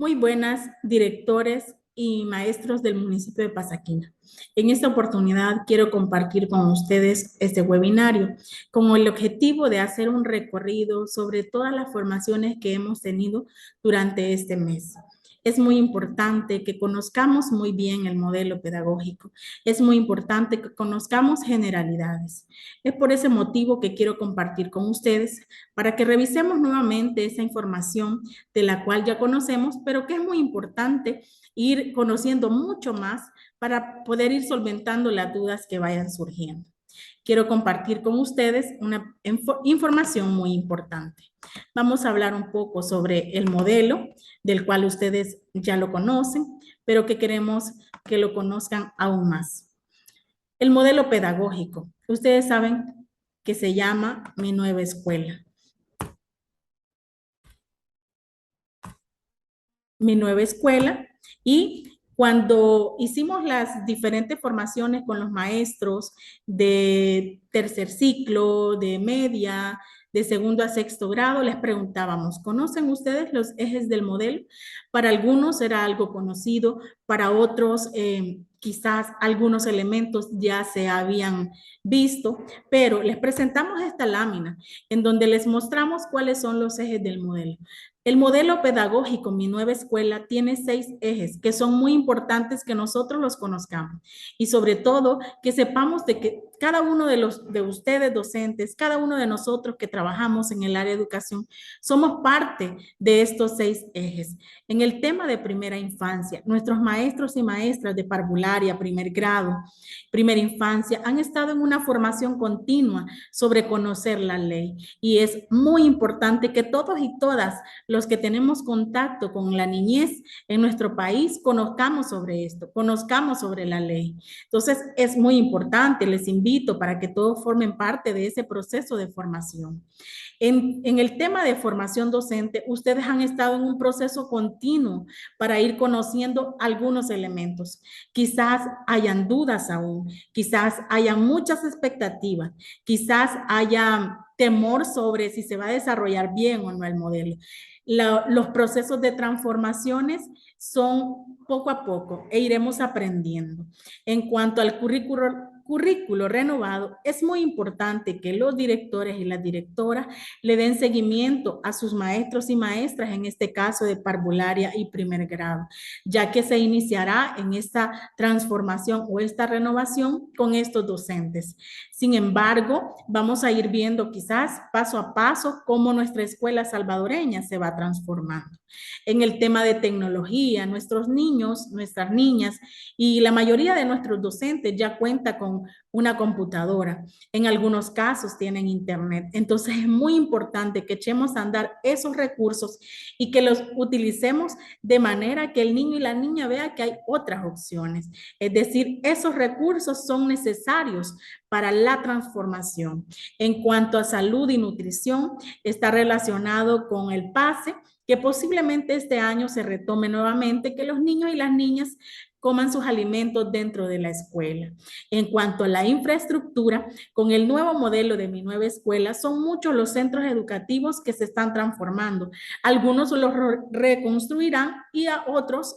Muy buenas, directores y maestros del municipio de Pasaquina. En esta oportunidad quiero compartir con ustedes este webinario con el objetivo de hacer un recorrido sobre todas las formaciones que hemos tenido durante este mes. Es muy importante que conozcamos muy bien el modelo pedagógico. Es muy importante que conozcamos generalidades. Es por ese motivo que quiero compartir con ustedes para que revisemos nuevamente esa información de la cual ya conocemos, pero que es muy importante ir conociendo mucho más para poder ir solventando las dudas que vayan surgiendo. Quiero compartir con ustedes una información muy importante. Vamos a hablar un poco sobre el modelo, del cual ustedes ya lo conocen, pero que queremos que lo conozcan aún más. El modelo pedagógico. Ustedes saben que se llama Mi Nueva Escuela. Mi Nueva Escuela, y cuando hicimos las diferentes formaciones con los maestros de tercer ciclo, de media, de segundo a sexto grado, les preguntábamos, ¿conocen ustedes los ejes del modelo? Para algunos era algo conocido, para otros quizás algunos elementos ya se habían visto, pero les presentamos esta lámina en donde les mostramos cuáles son los ejes del modelo. El modelo pedagógico, Mi Nueva Escuela, tiene 6 ejes que son muy importantes que nosotros los conozcamos y sobre todo que sepamos de que cada uno de ustedes docentes, cada uno de nosotros que trabajamos en el área de educación, somos parte de estos 6 ejes. En el tema de primera infancia, nuestros maestros y maestras de parvularia, primer grado, primera infancia, han estado en una formación continua sobre conocer la ley y es muy importante que todos y todas los que tenemos contacto con la niñez en nuestro país conozcamos sobre esto, conozcamos sobre la ley. Entonces, es muy importante, les invito para que todos formen parte de ese proceso de formación. En el tema de formación docente, ustedes han estado en un proceso continuo para ir conociendo algunos elementos. Quizás hayan dudas aún, quizás hayan muchas expectativas, quizás haya temor sobre si se va a desarrollar bien o no el modelo. Los procesos de transformaciones son poco a poco e iremos aprendiendo. En cuanto al currículo renovado, es muy importante que los directores y las directoras le den seguimiento a sus maestros y maestras, en este caso de parvularia y primer grado, ya que se iniciará en esta transformación o esta renovación con estos docentes. Sin embargo, vamos a ir viendo quizás paso a paso cómo nuestra escuela salvadoreña se va transformando. En el tema de tecnología, nuestros niños, nuestras niñas y la mayoría de nuestros docentes ya cuenta con una computadora. En algunos casos tienen internet. Entonces es muy importante que echemos a andar esos recursos y que los utilicemos de manera que el niño y la niña vea que hay otras opciones. Es decir, esos recursos son necesarios para la transformación. En cuanto a salud y nutrición, está relacionado con el PASE, que posiblemente este año se retome nuevamente, que los niños y las niñas coman sus alimentos dentro de la escuela. En cuanto a la infraestructura, con el nuevo modelo de Mi Nueva Escuela, son muchos los centros educativos que se están transformando. Algunos los reconstruirán y a otros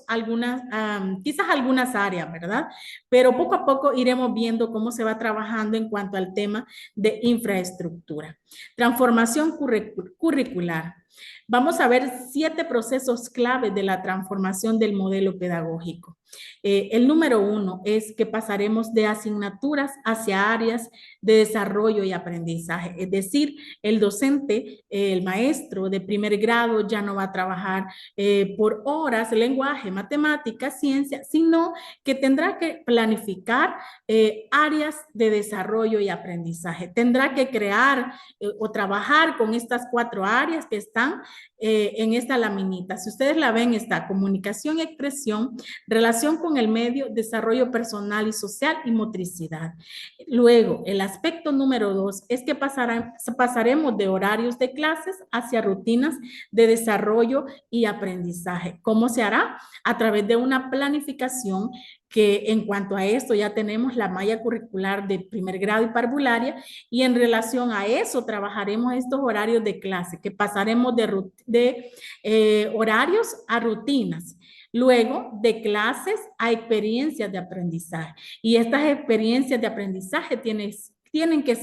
quizás algunas áreas, ¿verdad? Pero poco a poco iremos viendo cómo se va trabajando en cuanto al tema de infraestructura. Transformación curricular. Vamos a ver 7 procesos clave de la transformación del modelo pedagógico. El número 1 es que pasaremos de asignaturas hacia áreas de desarrollo y aprendizaje. Es decir, el docente, el maestro de primer grado ya no va a trabajar por horas lenguaje, matemáticas, ciencia, sino que tendrá que planificar áreas de desarrollo y aprendizaje. Tendrá que crear o trabajar con estas 4 áreas que están en esta laminita. Si ustedes la ven, está comunicación y expresión, relación con el medio, desarrollo personal y social y motricidad. Luego, el aspecto número 2 es que pasaremos de horarios de clases hacia rutinas de desarrollo y aprendizaje. ¿Cómo se hará? A través de una planificación que en cuanto a esto ya tenemos la malla curricular de primer grado y parvularia, y en relación a eso trabajaremos estos horarios de clase, que pasaremos de horarios a rutinas. Luego, de clases a experiencias de aprendizaje. Y estas experiencias de aprendizaje tienen que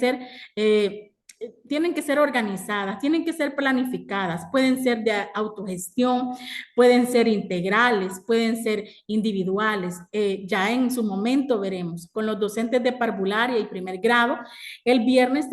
ser organizadas, tienen que ser planificadas, pueden ser de autogestión, pueden ser integrales, pueden ser individuales. Ya en su momento veremos. Con los docentes de parvularia y primer grado, el viernes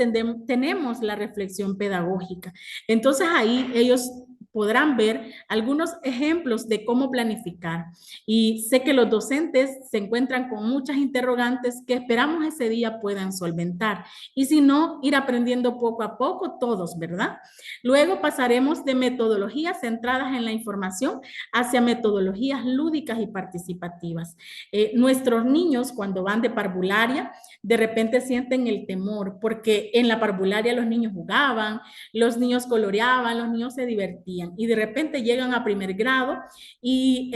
tenemos la reflexión pedagógica. Entonces ahí ellos podrán ver algunos ejemplos de cómo planificar. Y sé que los docentes se encuentran con muchas interrogantes que esperamos ese día puedan solventar. Y si no, ir aprendiendo poco a poco todos, ¿verdad? Luego pasaremos de metodologías centradas en la información hacia metodologías lúdicas y participativas. Nuestros niños, cuando van de parvularia, de repente sienten el temor, porque en la parvularia los niños jugaban, los niños coloreaban, los niños se divertían, y de repente llegan a primer grado y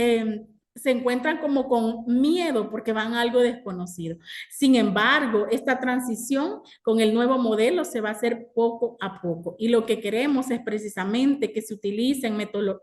se encuentran como con miedo porque van a algo desconocido. Sin embargo, esta transición con el nuevo modelo se va a hacer poco a poco, y lo que queremos es precisamente que se utilicen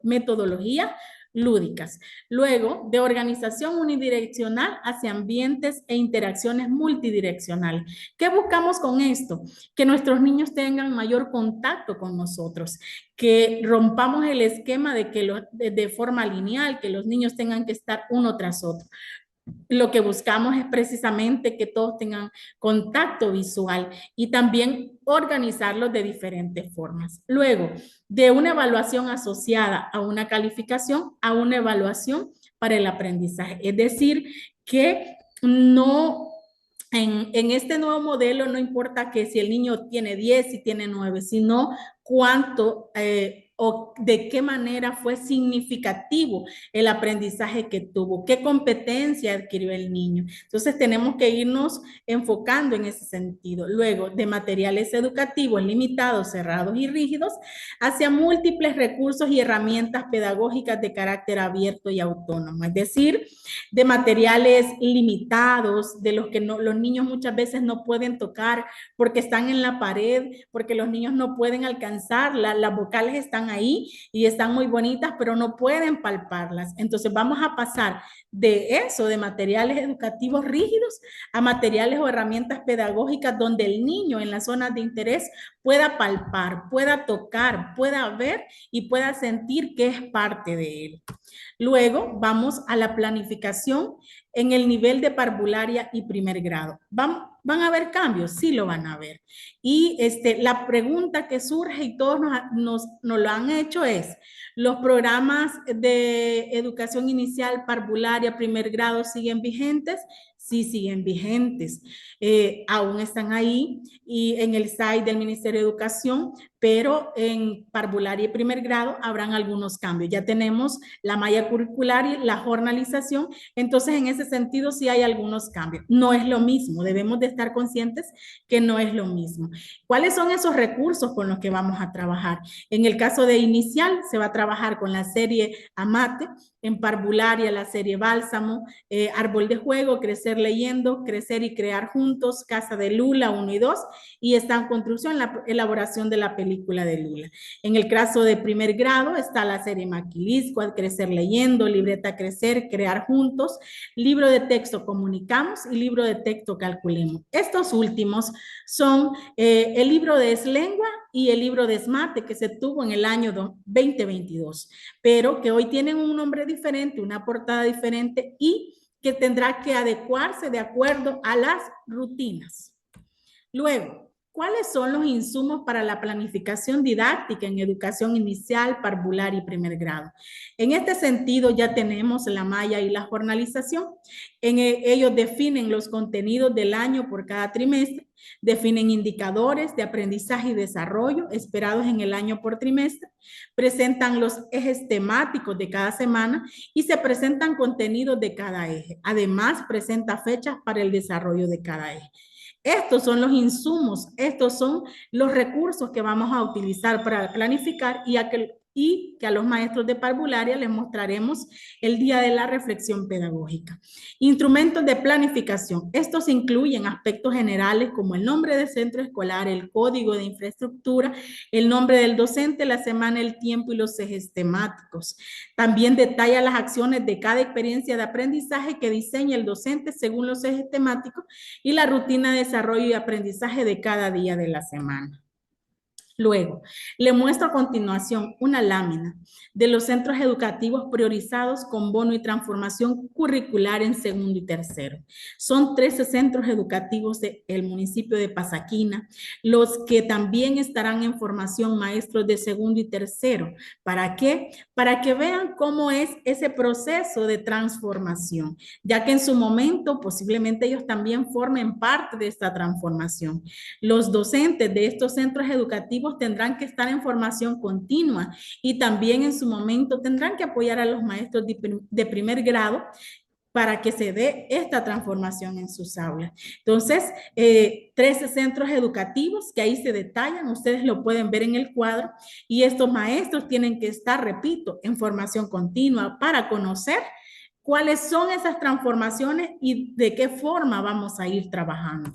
metodologías lúdicas. Luego, de organización unidireccional hacia ambientes e interacciones multidireccionales. ¿Qué buscamos con esto? Que nuestros niños tengan mayor contacto con nosotros, que rompamos el esquema de que de forma lineal, que los niños tengan que estar uno tras otro. Lo que buscamos es precisamente que todos tengan contacto visual, y también organizarlos de diferentes formas. Luego, de una evaluación asociada a una calificación a una evaluación para el aprendizaje. Es decir, que no... En este nuevo modelo no importa que si el niño tiene 10, si tiene 9, sino cuánto o de qué manera fue significativo el aprendizaje que tuvo, qué competencia adquirió el niño. Entonces tenemos que irnos enfocando en ese sentido. Luego, de materiales educativos limitados, cerrados y rígidos, hacia múltiples recursos y herramientas pedagógicas de carácter abierto y autónomo. Es decir, de materiales limitados, de los que los niños muchas veces no pueden tocar porque están en la pared, porque los niños no pueden alcanzar, las vocales están ahí y están muy bonitas, pero no pueden palparlas. Entonces vamos a pasar de eso, de materiales educativos rígidos, a materiales o herramientas pedagógicas donde el niño en las zonas de interés pueda palpar, pueda tocar, pueda ver y pueda sentir que es parte de él. Luego vamos a la planificación en el nivel de parvularia y primer grado. ¿Van a haber cambios? Sí lo van a ver. Y la pregunta que surge, y todos nos lo han hecho, es: ¿los programas de educación inicial, parvularia, primer grado siguen vigentes? Sí, siguen vigentes. Aún están ahí y en el site del Ministerio de Educación, pero en parvularia y primer grado habrán algunos cambios. Ya tenemos la malla curricular y la jornalización, entonces en ese sentido sí hay algunos cambios. No es lo mismo, debemos de estar conscientes que no es lo mismo. ¿Cuáles son esos recursos con los que vamos a trabajar? En el caso de inicial se va a trabajar con la serie Amate, en parvularia la serie Bálsamo, Árbol de Juego, Crecer Leyendo, Crecer y Crear Juntos, Casa de Lula 1 y 2, y está en construcción la elaboración de la película de Lula. En el caso de primer grado está la serie Maquilisco, Al Crecer Leyendo, Libreta Crecer, Crear Juntos, libro de texto Comunicamos y libro de texto Calculemos. Estos últimos son el libro de Eslengua y el libro de Esmate, que se tuvo en el año 2022, pero que hoy tienen un nombre diferente, una portada diferente, y que tendrá que adecuarse de acuerdo a las rutinas. Luego, ¿cuáles son los insumos para la planificación didáctica en educación inicial, parvular y primer grado? En este sentido, ya tenemos la malla y la jornalización. Ellos definen los contenidos del año por cada trimestre, definen indicadores de aprendizaje y desarrollo esperados en el año por trimestre, presentan los ejes temáticos de cada semana y se presentan contenidos de cada eje. Además, presenta fechas para el desarrollo de cada eje. Estos son los insumos, estos son los recursos que vamos a utilizar para planificar y y que a los maestros de parvularia les mostraremos el día de la reflexión pedagógica. Instrumentos de planificación. Estos incluyen aspectos generales como el nombre del centro escolar, el código de infraestructura, el nombre del docente, la semana, el tiempo y los ejes temáticos. También detalla las acciones de cada experiencia de aprendizaje que diseña el docente según los ejes temáticos y la rutina de desarrollo y aprendizaje de cada día de la semana. Luego, le muestro a continuación una lámina de los centros educativos priorizados con bono y transformación curricular en segundo y tercero. Son 13 centros educativos del municipio de Pasaquina, los que también estarán en formación maestros de segundo y tercero. ¿Para qué? Para que vean cómo es ese proceso de transformación, ya que en su momento posiblemente ellos también formen parte de esta transformación. Los docentes de estos centros educativos tendrán que estar en formación continua y también en su momento tendrán que apoyar a los maestros de primer grado para que se dé esta transformación en sus aulas. Entonces, 13 centros educativos que ahí se detallan, ustedes lo pueden ver en el cuadro, y estos maestros tienen que estar, repito, en formación continua para conocer cuáles son esas transformaciones y de qué forma vamos a ir trabajando.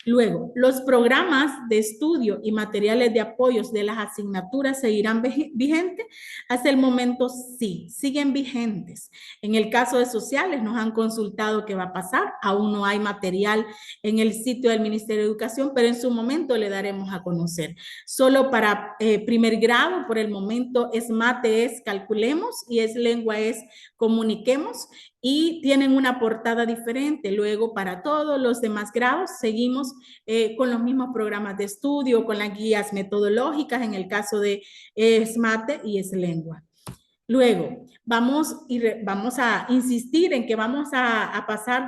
Luego, los programas de estudio y materiales de apoyos de las asignaturas seguirán vigentes. Hasta el momento sí, siguen vigentes. En el caso de sociales nos han consultado qué va a pasar. Aún no hay material en el sitio del Ministerio de Educación, pero en su momento le daremos a conocer. Solo para primer grado, por el momento, es mate, es calculemos, y es lengua, es comuniquemos, y tienen una portada diferente. Luego, para todos los demás grados, seguimos con los mismos programas de estudio, con las guías metodológicas, en el caso de SMATE y es lengua. Luego, vamos a insistir en que vamos a pasar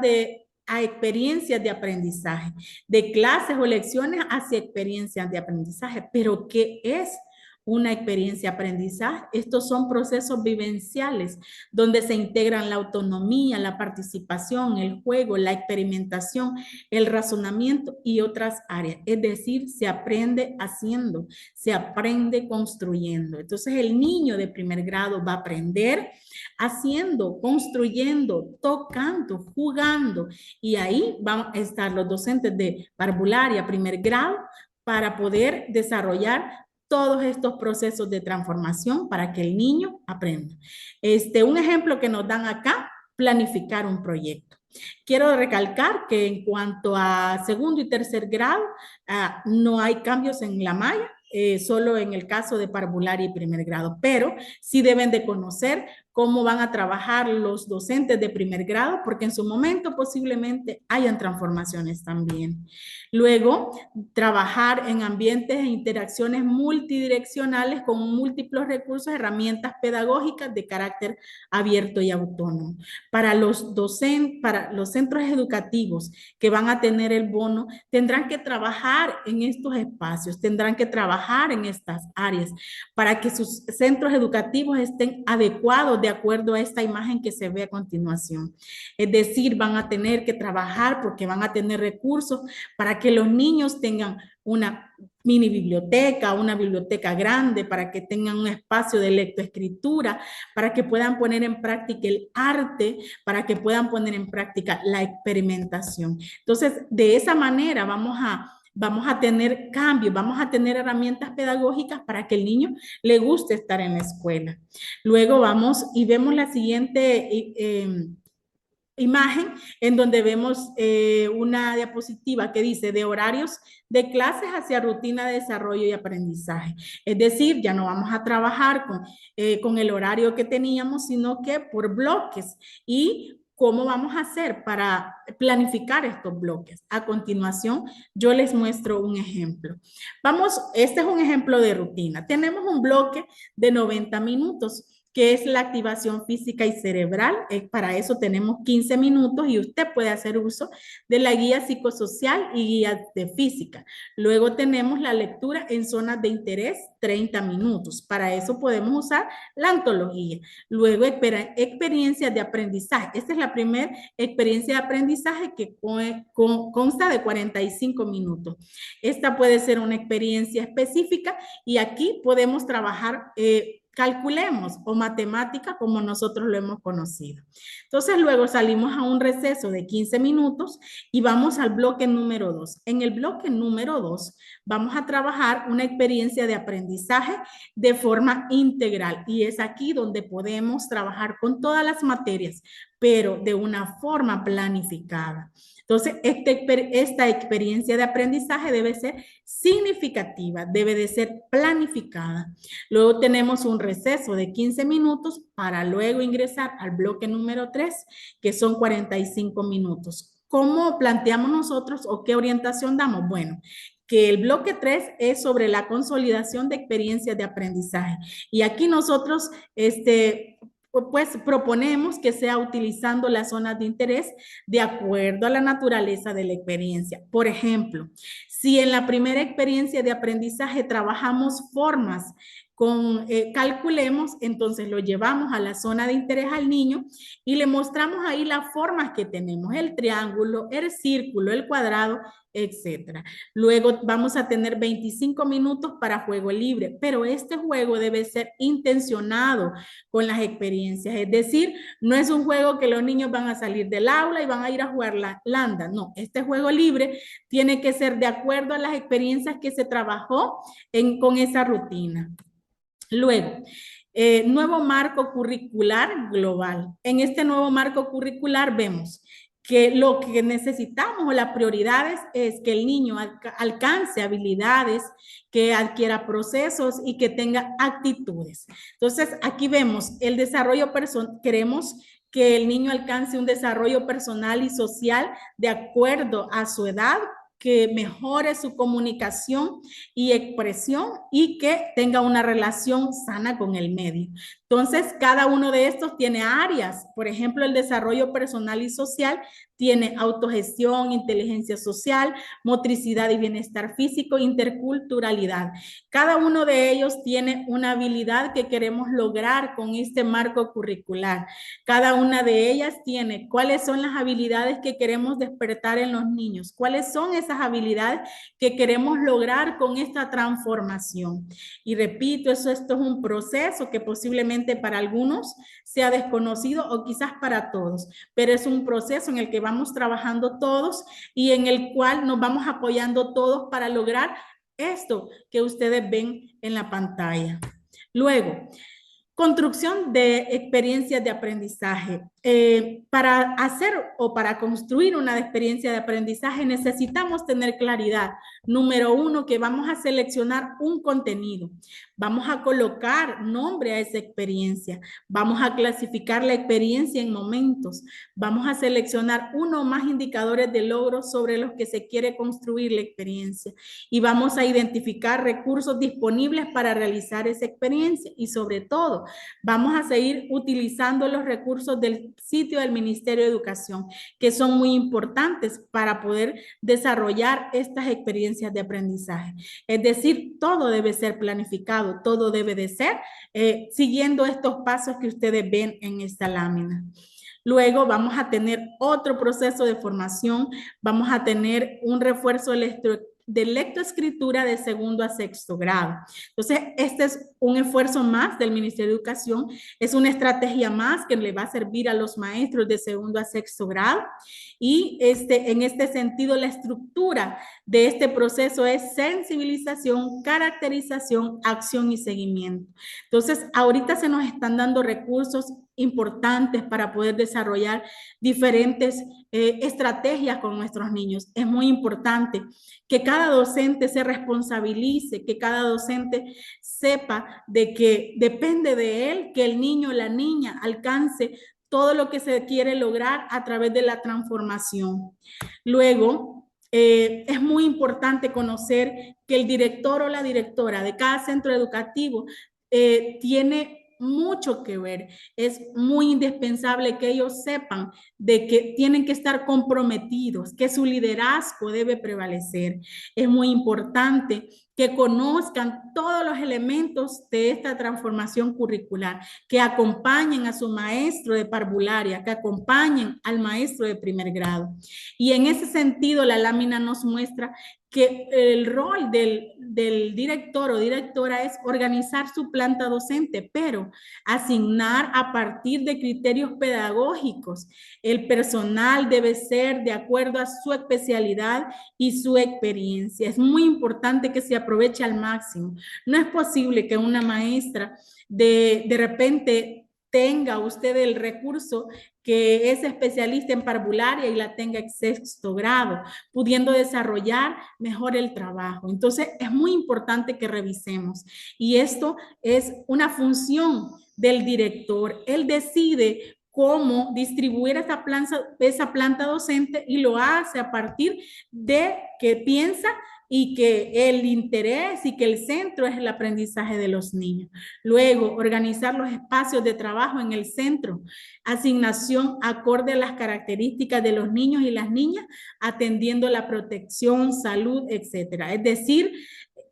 a experiencias de aprendizaje, de clases o lecciones hacia experiencias de aprendizaje. ¿Pero qué es una experiencia de aprendizaje? Estos son procesos vivenciales donde se integran la autonomía, la participación, el juego, la experimentación, el razonamiento y otras áreas. Es decir, se aprende haciendo, se aprende construyendo. Entonces, el niño de primer grado va a aprender haciendo, construyendo, tocando, jugando. Y ahí van a estar los docentes de parvularia, primer grado, para poder desarrollar todos estos procesos de transformación para que el niño aprenda. Un ejemplo que nos dan acá, planificar un proyecto. Quiero recalcar que en cuanto a segundo y tercer grado, no hay cambios en la malla, solo en el caso de parvularia y primer grado, pero sí deben de conocer cómo van a trabajar los docentes de primer grado, porque en su momento posiblemente hayan transformaciones también. Luego, trabajar en ambientes e interacciones multidireccionales con múltiples recursos, herramientas pedagógicas de carácter abierto y autónomo. Para los docentes, para los centros educativos que van a tener el bono, tendrán que trabajar en estos espacios, tendrán que trabajar en estas áreas para que sus centros educativos estén adecuados de acuerdo a esta imagen que se ve a continuación. Es decir, van a tener que trabajar porque van a tener recursos para que los niños tengan una mini biblioteca, una biblioteca grande, para que tengan un espacio de lectoescritura, para que puedan poner en práctica el arte, para que puedan poner en práctica la experimentación. Entonces, de esa manera vamos a tener cambios, vamos a tener herramientas pedagógicas para que el niño le guste estar en la escuela. Luego vamos y vemos la siguiente imagen en donde vemos una diapositiva que dice de horarios de clases hacia rutina de desarrollo y aprendizaje. Es decir, ya no vamos a trabajar con el horario que teníamos, sino que por bloques. Y ¿cómo vamos a hacer para planificar estos bloques? A continuación, yo les muestro un ejemplo. Este es un ejemplo de rutina. Tenemos un bloque de 90 minutos, que es la activación física y cerebral. Para eso tenemos 15 minutos y usted puede hacer uso de la guía psicosocial y guía de física. Luego tenemos la lectura en zonas de interés, 30 minutos. Para eso podemos usar la antología. Luego, experiencias de aprendizaje. Esta es la primera experiencia de aprendizaje que consta de 45 minutos. Esta puede ser una experiencia específica y aquí podemos trabajar calculemos o matemática como nosotros lo hemos conocido. Entonces luego salimos a un receso de 15 minutos y vamos al bloque número 2. En el bloque número 2 vamos a trabajar una experiencia de aprendizaje de forma integral y es aquí donde podemos trabajar con todas las materias, pero de una forma planificada. Entonces, esta experiencia de aprendizaje debe ser significativa, debe de ser planificada. Luego tenemos un receso de 15 minutos para luego ingresar al bloque número 3, que son 45 minutos. ¿Cómo planteamos nosotros o qué orientación damos? Bueno, que el bloque 3 es sobre la consolidación de experiencias de aprendizaje. Y aquí nosotros, pues proponemos que sea utilizando las zonas de interés de acuerdo a la naturaleza de la experiencia. Por ejemplo, si en la primera experiencia de aprendizaje trabajamos formas calculemos, entonces lo llevamos a la zona de interés al niño y le mostramos ahí las formas que tenemos, el triángulo, el círculo, el cuadrado, etcétera. Luego vamos a tener 25 minutos para juego libre, pero este juego debe ser intencionado con las experiencias, es decir, no es un juego que los niños van a salir del aula y van a ir a jugar la landa, no, este juego libre tiene que ser de acuerdo a las experiencias que se trabajó con esa rutina. Luego, nuevo marco curricular global. En este nuevo marco curricular vemos que lo que necesitamos o las prioridades es que el niño alcance habilidades, que adquiera procesos y que tenga actitudes. Entonces, aquí vemos el desarrollo personal. Queremos que el niño alcance un desarrollo personal y social de acuerdo a su edad, que mejore su comunicación y expresión y que tenga una relación sana con el medio. Entonces, cada uno de estos tiene áreas. Por ejemplo, el desarrollo personal y social tiene autogestión, inteligencia social, motricidad y bienestar físico, interculturalidad. Cada uno de ellos tiene una habilidad que queremos lograr con este marco curricular. Cada una de ellas tiene cuáles son las habilidades que queremos despertar en los niños, cuáles son esas habilidades que queremos lograr con esta transformación. Y repito, esto es un proceso que posiblemente para algunos sea desconocido o quizás para todos, pero es un proceso en el que vamos trabajando todos y en el cual nos vamos apoyando todos para lograr esto que ustedes ven en la pantalla. Luego, construcción de experiencias de aprendizaje. Para hacer o para construir una experiencia de aprendizaje necesitamos tener claridad. Número uno, que vamos a seleccionar un contenido. Vamos a colocar nombre a esa experiencia. Vamos a clasificar la experiencia en momentos. Vamos a seleccionar uno o más indicadores de logro sobre los que se quiere construir la experiencia. Y vamos a identificar recursos disponibles para realizar esa experiencia. Y sobre todo, vamos a seguir utilizando los recursos del sitio del Ministerio de Educación, que son muy importantes para poder desarrollar estas experiencias de aprendizaje. Es decir, todo debe ser planificado, todo debe de ser siguiendo estos pasos que ustedes ven en esta lámina. Luego vamos a tener otro proceso de formación, vamos a tener un refuerzo de lectoescritura de segundo a sexto grado. Entonces, este es un esfuerzo más del Ministerio de Educación, es una estrategia más que le va a servir a los maestros de segundo a sexto grado y en este sentido la estructura de este proceso es sensibilización, caracterización, acción y seguimiento. Entonces, ahorita se nos están dando recursos importantes para poder desarrollar diferentes estrategias con nuestros niños. Es muy importante que cada docente se responsabilice, que cada docente sepa de que depende de él que el niño o la niña alcance todo lo que se quiere lograr a través de la transformación. Luego, es muy importante conocer que el director o la directora de cada centro educativo tiene mucho que ver. Es muy indispensable que ellos sepan de que tienen que estar comprometidos, que su liderazgo debe prevalecer. Es muy importante que conozcan todos los elementos de esta transformación curricular, que acompañen a su maestro de parvularia, que acompañen al maestro de primer grado. Y en ese sentido, la lámina nos muestra que el rol del director o directora es organizar su planta docente, pero asignar a partir de criterios pedagógicos. El personal debe ser de acuerdo a su especialidad y su experiencia. Es muy importante que se aproveche al máximo. No es posible que una maestra de repente tenga usted el recurso que es especialista en parvularia y la tenga en sexto grado, pudiendo desarrollar mejor el trabajo. Entonces, es muy importante que revisemos. Y esto es una función del director. Él decide cómo distribuir esa planta docente y lo hace a partir de que piensa y que el interés y que el centro es el aprendizaje de los niños. Luego, organizar los espacios de trabajo en el centro, asignación acorde a las características de los niños y las niñas, atendiendo la protección, salud, etcétera. Es decir,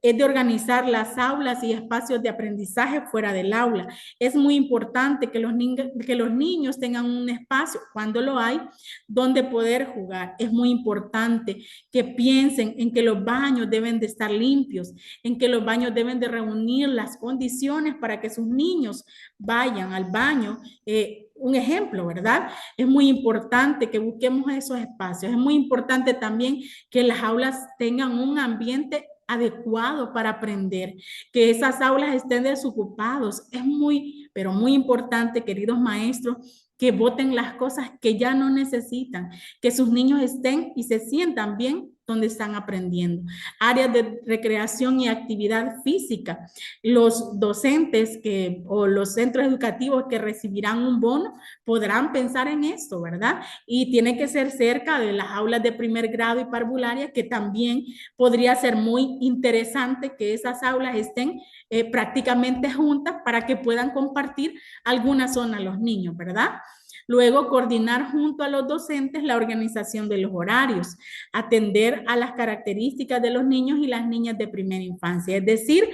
es de organizar las aulas y espacios de aprendizaje fuera del aula. Es muy importante que los niños tengan un espacio, cuando lo hay, donde poder jugar. Es muy importante que piensen en que los baños deben de estar limpios, en que los baños deben de reunir las condiciones para que sus niños vayan al baño. Un ejemplo, ¿verdad? Es muy importante que busquemos esos espacios. Es muy importante también que las aulas tengan un ambiente adecuado para aprender, que esas aulas estén desocupados. Es muy, pero muy importante, queridos maestros, que voten las cosas que ya no necesitan, que sus niños estén y se sientan bien donde están aprendiendo. Áreas de recreación y actividad física. Los docentes o los centros educativos que recibirán un bono podrán pensar en esto, ¿verdad? Y tiene que ser cerca de las aulas de primer grado y parvularia, que también podría ser muy interesante que esas aulas estén prácticamente juntas para que puedan compartir alguna zona los niños, ¿verdad? Luego, coordinar junto a los docentes la organización de los horarios, atender a las características de los niños y las niñas de primera infancia. Es decir,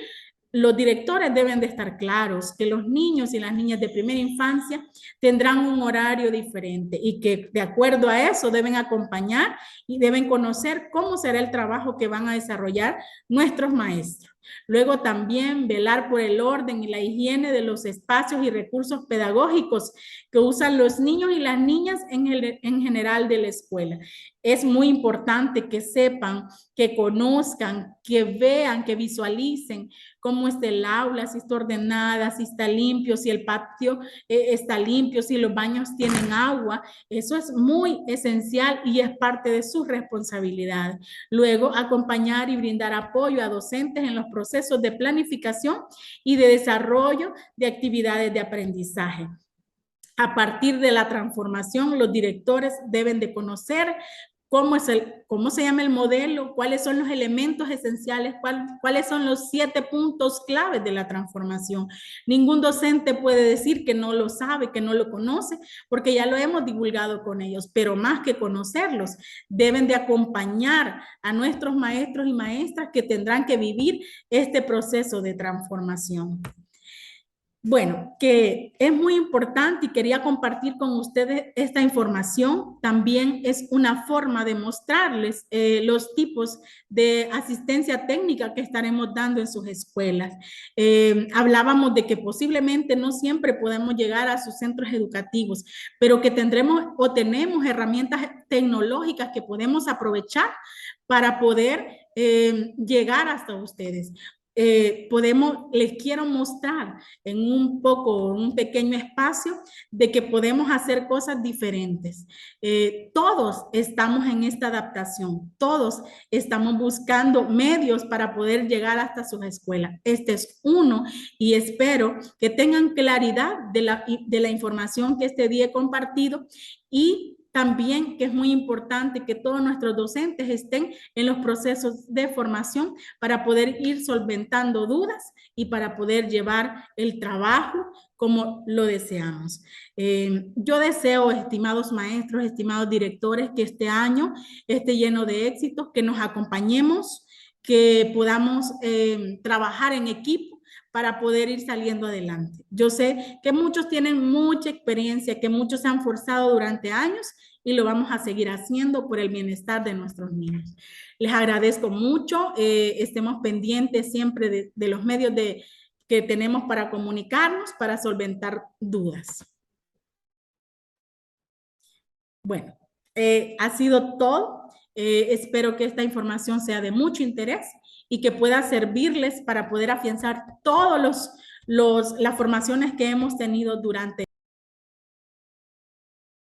los directores deben de estar claros que los niños y las niñas de primera infancia tendrán un horario diferente y que de acuerdo a eso deben acompañar y deben conocer cómo será el trabajo que van a desarrollar nuestros maestros. Luego también velar por el orden y la higiene de los espacios y recursos pedagógicos que usan los niños y las niñas en general de la escuela. Es muy importante que sepan, que conozcan, que vean, que visualicen cómo está el aula, si está ordenada, si está limpio, si el patio está limpio, si los baños tienen agua. Eso es muy esencial y es parte de sus responsabilidades. Luego, acompañar y brindar apoyo a docentes en los procesos de planificación y de desarrollo de actividades de aprendizaje. A partir de la transformación, los directores deben de conocer cómo se llama el modelo, cuáles son los elementos esenciales, cuáles son los 7 puntos claves de la transformación. Ningún docente puede decir que no lo sabe, que no lo conoce, porque ya lo hemos divulgado con ellos, pero más que conocerlos, deben de acompañar a nuestros maestros y maestras que tendrán que vivir este proceso de transformación. Bueno, que es muy importante y quería compartir con ustedes esta información. También es una forma de mostrarles los tipos de asistencia técnica que estaremos dando en sus escuelas. Hablábamos de que posiblemente no siempre podemos llegar a sus centros educativos, pero que tendremos o tenemos herramientas tecnológicas que podemos aprovechar para poder llegar hasta ustedes. Les quiero mostrar en un pequeño espacio de que podemos hacer cosas diferentes. Todos estamos en esta adaptación, todos estamos buscando medios para poder llegar hasta sus escuelas. Este es uno y espero que tengan claridad de la información que este día he compartido y también que es muy importante que todos nuestros docentes estén en los procesos de formación para poder ir solventando dudas y para poder llevar el trabajo como lo deseamos. Yo deseo, estimados maestros, estimados directores, que este año esté lleno de éxitos, que nos acompañemos, que podamos trabajar en equipo para poder ir saliendo adelante. Yo sé que muchos tienen mucha experiencia, que muchos se han forzado durante años y lo vamos a seguir haciendo por el bienestar de nuestros niños. Les agradezco mucho, estemos pendientes siempre de los medios que tenemos para comunicarnos, para solventar dudas. Bueno, ha sido todo. Espero que esta información sea de mucho interés y que pueda servirles para poder afianzar todas las formaciones que hemos tenido durante